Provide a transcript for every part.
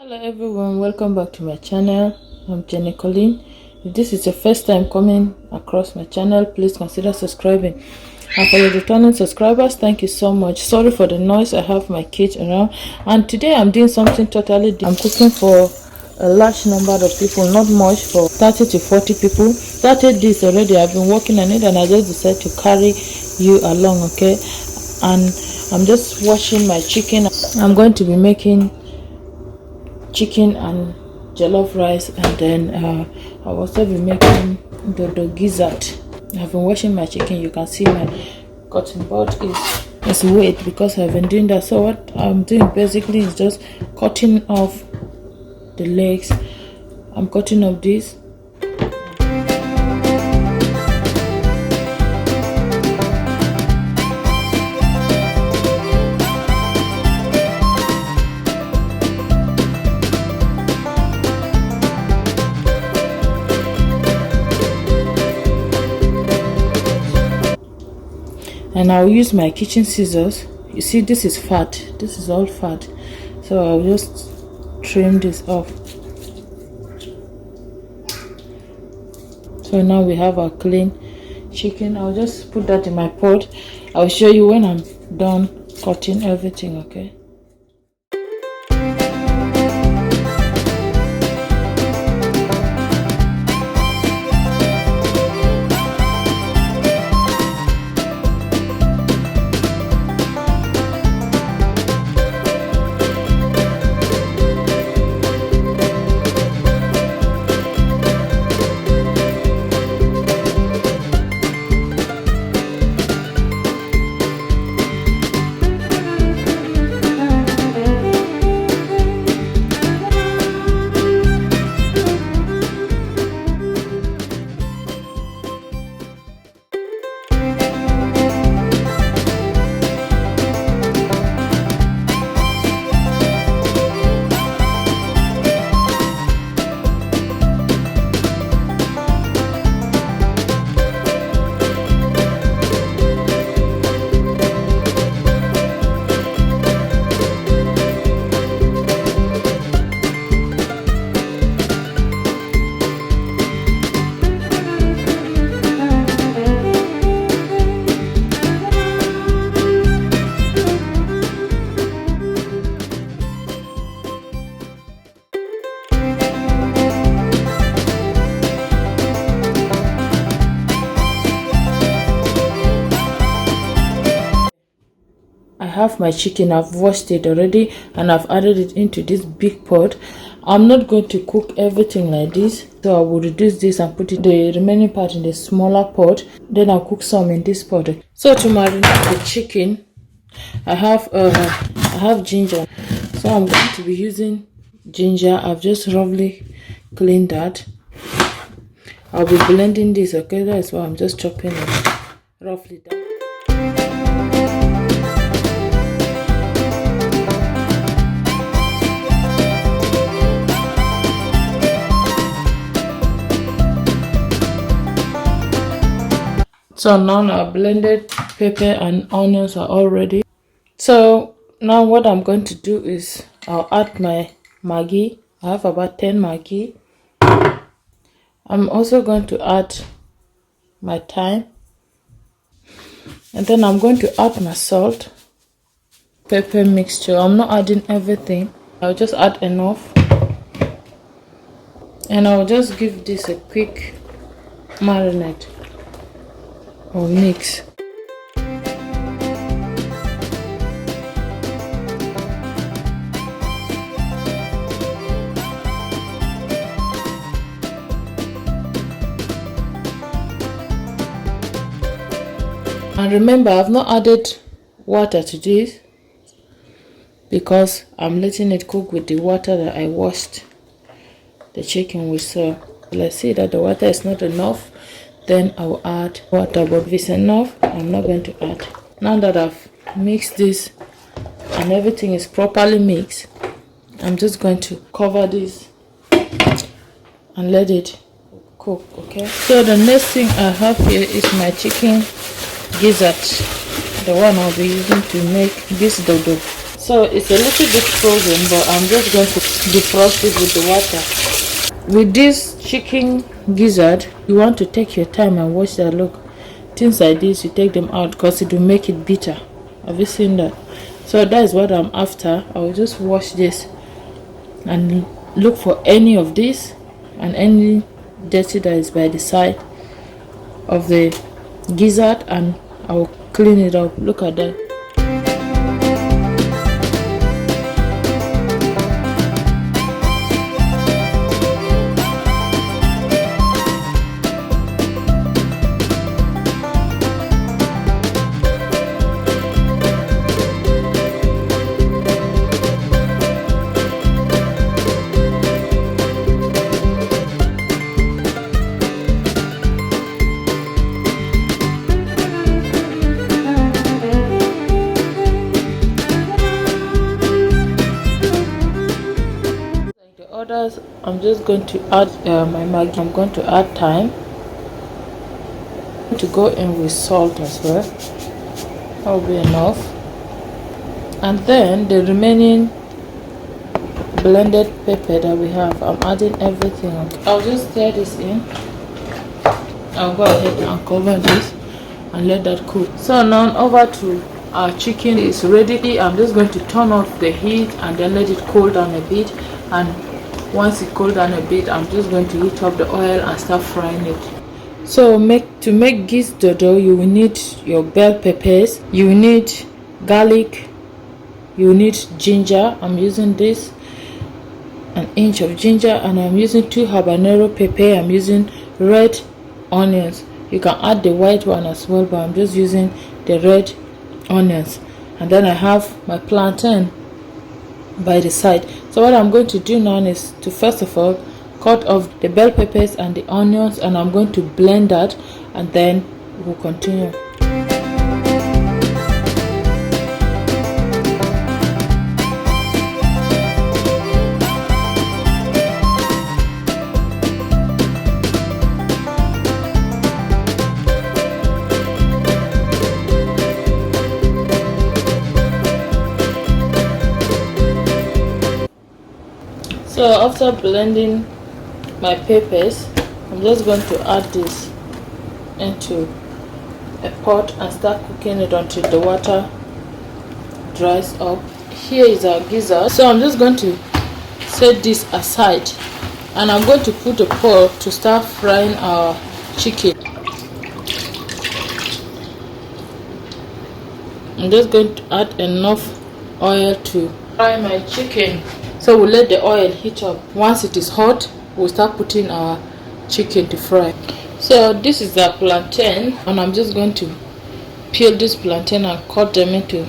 Hello everyone, welcome back to my channel. I'm Jenny Colleen. If this is your first time coming across my channel, please consider subscribing. And for the returning subscribers, thank you so much. Sorry for the noise, I have my kids around. And today I'm doing something totally different. I'm cooking for a large number of people, not much, for 30 to 40 people. Started this already, I've been working on it and I just decided to carry you along, okay? And I'm just washing my chicken. I'm going to be making chicken and jollof rice, and then I'll also be making dodo gizzard. I've been washing my chicken. You can see my cutting board is wet because I've been doing that. So what I'm doing basically is just cutting off the legs. I'm cutting off this. And I'll use my kitchen scissors. You see, this is fat, this is all fat, so I'll just trim this off. So now we have our clean chicken. I'll just put that in my pot. I'll show you when I'm done cutting everything, okay? I have my chicken. I've washed it already and I've added it into this big pot. I'm not going to cook everything like this, so I will reduce this and put the remaining part in the smaller pot. Then I'll cook some in this pot. So to marinate the chicken, I have ginger, so I'm going to be using ginger. I've just roughly cleaned that. I'll be blending this, okay? That's why I'm just chopping it roughly down. So now our blended pepper and onions are all ready. So now what I'm going to do is I'll add my Maggi. I have about 10 Maggi. I'm also going to add my thyme. And then I'm going to add my salt, pepper mixture. I'm not adding everything. I'll just add enough. And I'll just give this a quick marinade or mix. And remember, I've not added water to this because I'm letting it cook with the water that I washed the chicken with. So let's see that the water is not enough, then I will add water. But if it's enough, I'm not going to add. Now that I've mixed this and everything is properly mixed, I'm just going to cover this and let it cook, okay? So the next thing I have here is my chicken gizzard, the one I'll be using to make this dodo. So it's a little bit frozen, but I'm just going to defrost it with the water. With this chicken gizzard, you want to take your time and watch that. Look, things like this, you take them out because it will make it bitter. Have you seen that? So that is what I'm after. I will just wash this and look for any of this and any dirty that is by the side of the gizzard, and I will clean it up. Look at that. Others, I'm just going to add my Maggi. I'm going to add thyme. I'm going to go in with salt as well. That will be enough. And then the remaining blended pepper that we have, I'm adding everything. I'll just stir this in. I'll go ahead and cover this and let that cook. So now over to our chicken is ready. I'm just going to turn off the heat and then let it cool down a bit, and once it cools down a bit, I'm just going to heat up the oil and start frying it. So to make this dodo, you will need your bell peppers, you will need garlic, you will need ginger. I'm using this, an inch of ginger, and I'm using 2 habanero pepper. I'm using red onions. You can add the white one as well, but I'm just using the red onions. And then I have my plantain by the side. So what I'm going to do now is to first of all cut off the bell peppers and the onions, and I'm going to blend that, and then we'll continue. So after blending my peppers, I'm just going to add this into a pot and start cooking it until the water dries up. Here is our gizzard. So I'm just going to set this aside, and I'm going to put a pot to start frying our chicken. I'm just going to add enough oil to fry my chicken. So we'll let the oil heat up. Once it is hot, we'll start putting our chicken to fry. So this is the plantain, and I'm just going to peel this plantain and cut them into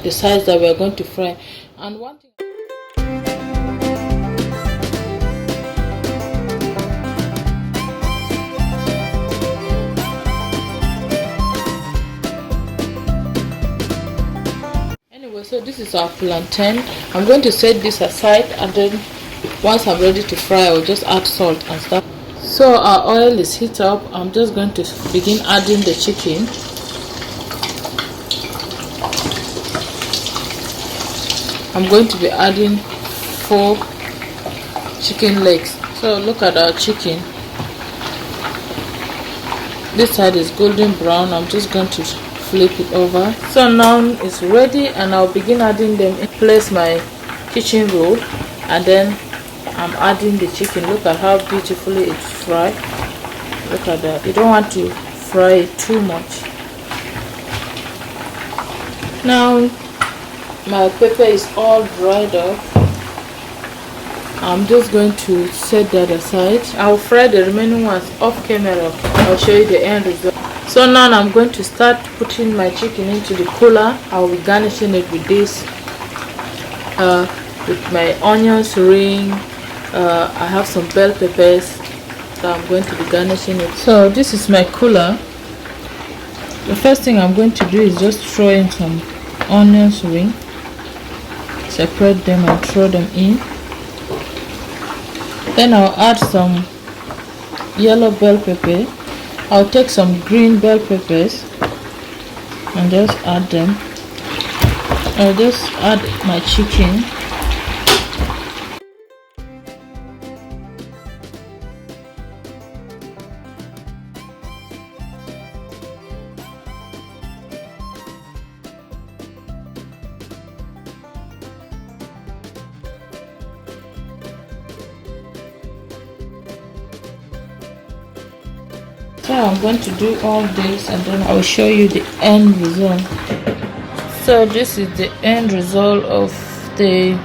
the size that we are going to fry. And one thing, so this is our plantain. I'm going to set this aside, and then once I'm ready to fry, I'll just add salt and stuff. So our oil is heated up. I'm just going to begin adding the chicken. I'm going to be adding 4 chicken legs. So look at our chicken. This side is golden brown. I'm just going to flip it over. So now it's ready, and I'll begin adding them. Place my kitchen roll, and then I'm adding the chicken. Look at how beautifully it's fried. Look at that. You don't want to fry it too much. Now my pepper is all dried up. I'm just going to set that aside. I'll fry the remaining ones off camera. I'll show you the end result. So now I'm going to start putting my chicken into the cooler. I'll be garnishing it with this, with my onions ring. I have some bell peppers, so I'm going to be garnishing it. So this is my cooler. The first thing I'm going to do is just throw in some onions ring, separate them and throw them in. Then I'll add some yellow bell pepper. I'll take some green bell peppers and just add them. I'll just add my chicken. So I'm going to do all this and then I'll show you the end result. So this is the end result of the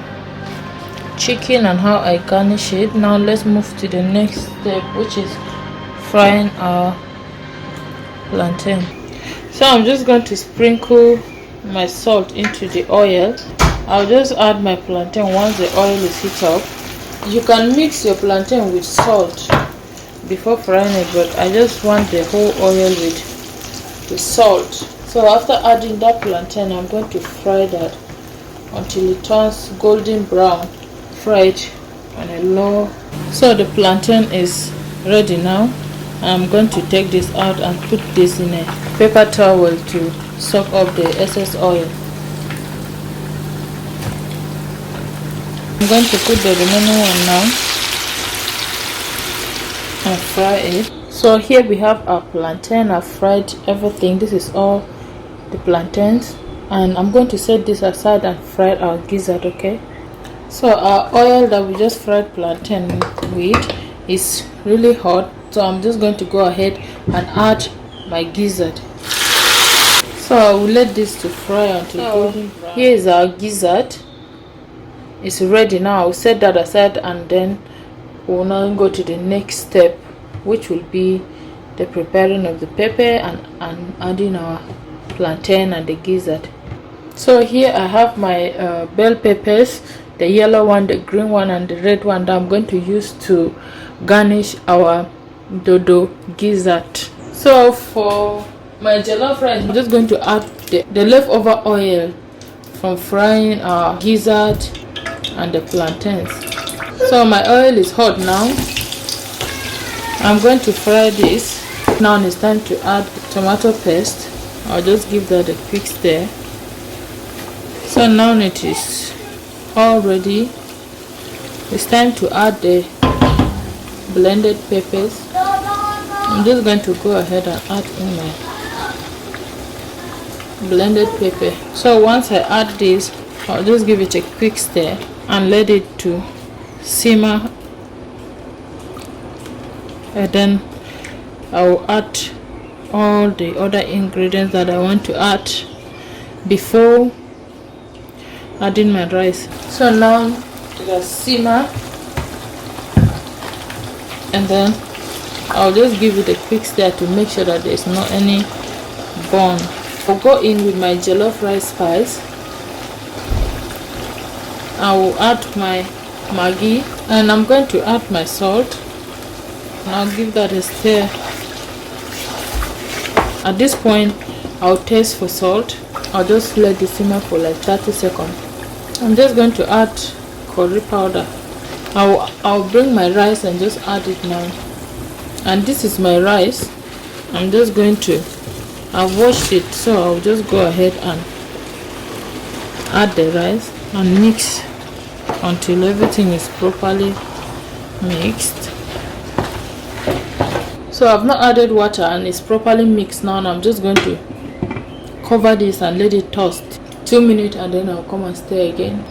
chicken and how I garnish it. Now let's move to the next step, which is frying our plantain. So I'm just going to sprinkle my salt into the oil. I'll just add my plantain once the oil is heated up. You can mix your plantain with salt before frying it, but I just want the whole oil with salt. So after adding that plantain, I'm going to fry that until it turns golden brown. Fry it on a low. So the plantain is ready now. I'm going to take this out and put this in a paper towel to soak up the excess oil. I'm going to put the remaining one now and fry it. So here we have our plantain. I've fried everything. This is all the plantains, and I'm going to set this aside and fry our gizzard. Okay, so our oil that we just fried plantain with is really hot, so I'm just going to go ahead and add my gizzard. So I will let this to fry until golden brown. Here is our gizzard. It's ready now. I'll set that aside and then we'll now go to the next step, which will be the preparing of the pepper and adding our plantain and the gizzard. So here I have my bell peppers, the yellow one, the green one, and the red one that I'm going to use to garnish our dodo gizzard. So for my jollof rice, I'm just going to add the leftover oil from frying our gizzard and the plantains. So my oil is hot now. I'm going to fry this. Now it's time to add tomato paste. I'll just give that a quick stir. So now it is all ready. It's time to add the blended peppers. I'm just going to go ahead and add in my blended pepper. So once I add this, I'll just give it a quick stir and let it to simmer, and then I'll add all the other ingredients that I want to add before adding my rice. So now it has simmered, and then I'll just give it a quick stir to make sure that there's not any bone. I'll go in with my jollof rice spice. I will add my Maggi, and I'm going to add my salt, and I'll give that a stir. At this point I'll taste for salt. I'll just let it simmer for like 30 seconds. I'm just going to add curry powder. I'll bring my rice and just add it now. And this is my rice. I'm just going to, I've washed it, so I'll just go ahead and add the rice and mix until everything is properly mixed. So I've not added water and it's properly mixed now, and I'm just going to cover this and let it toast 2 minutes, and then I'll come and stir again.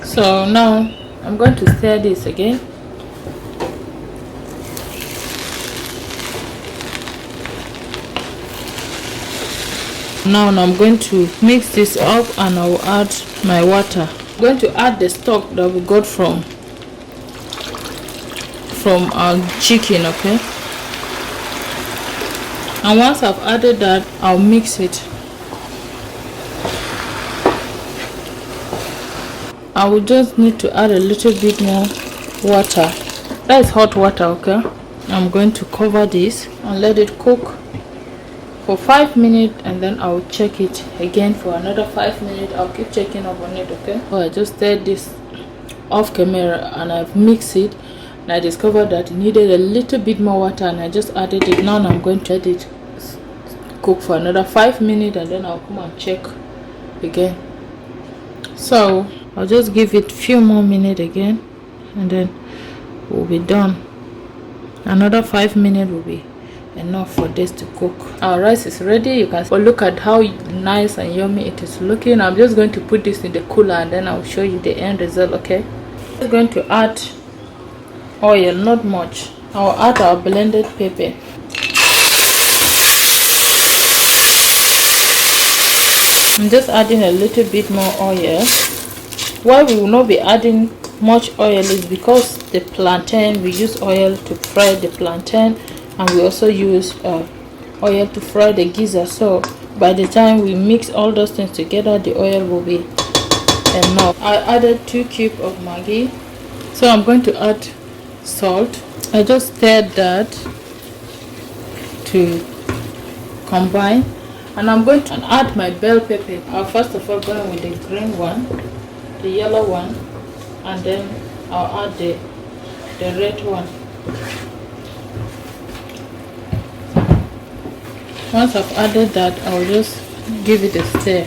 So now I'm going to stir this again. Now I'm going to mix this up and I will add my water. I'm going to add the stock that we got from our chicken. Okay, and once I've added that, I'll mix it. I will just need to add a little bit more water. That is hot water. Okay, I'm going to cover this and let it cook for 5 minutes, and then I'll check it again for another 5 minutes. I'll keep checking up on it. Okay, so I just stirred this off camera and I've mixed it, and I discovered that it needed a little bit more water, and I just added it. Now I'm going to let it cook for another 5 minutes, and then I'll come and check again. So I'll just give it a few more minutes again, and then we'll be done. Another 5 minutes will be enough for this to cook. Our rice is ready. You can look at how nice and yummy it is looking. I'm just going to put this in the cooler, and then I'll show you the end result. Okay, I'm just going to add oil, not much. I'll add our blended pepper. I'm just adding a little bit more oil. Why we will not be adding much oil is because the plantain, we use oil to fry the plantain, and we also use oil to fry the gizzard. So by the time we mix all those things together, the oil will be enough. I added 2 cubes of Maggi, so I'm going to add salt. I just stirred that to combine, and I'm going to add my bell pepper. I'll first of all go in with the green one, the yellow one, and then I'll add the red one. Once I've added that, I'll just give it a stir.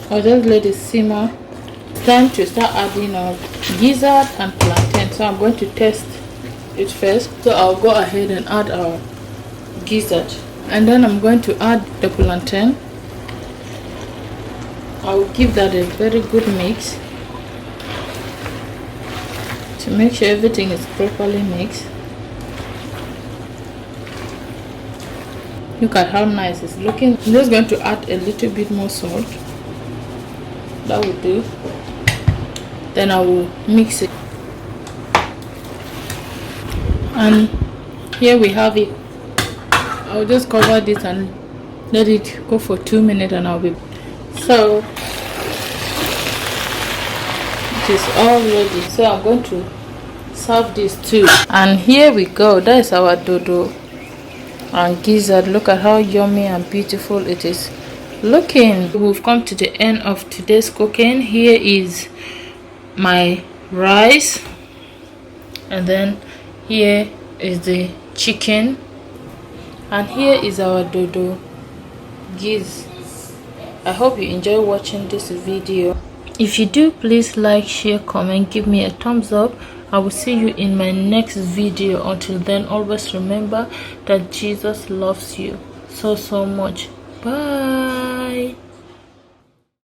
I'll just let it simmer. It's time to start adding our gizzard and plantain, so I'm going to test it first. So I'll go ahead and add our gizzard, and then I'm going to add the plantain. I'll give that a very good mix to make sure everything is properly mixed. Look at how nice it's looking. I'm just going to add a little bit more salt. That will do. Then I will mix it, and here we have it. I'll just cover this and let it go for 2 minutes, and I'll be so it is all ready. So I'm going to serve this too, and here we go. That is our dodo and gizzard. Look at how yummy and beautiful it is looking. We've come to the end of today's cooking. Here is my rice, and then here is the chicken, and here is our dodo giz. I hope you enjoy watching this video. If you do, please like, share, comment, give me a thumbs up. I will see you in my next video. Until then, always remember that Jesus loves you so much. Bye.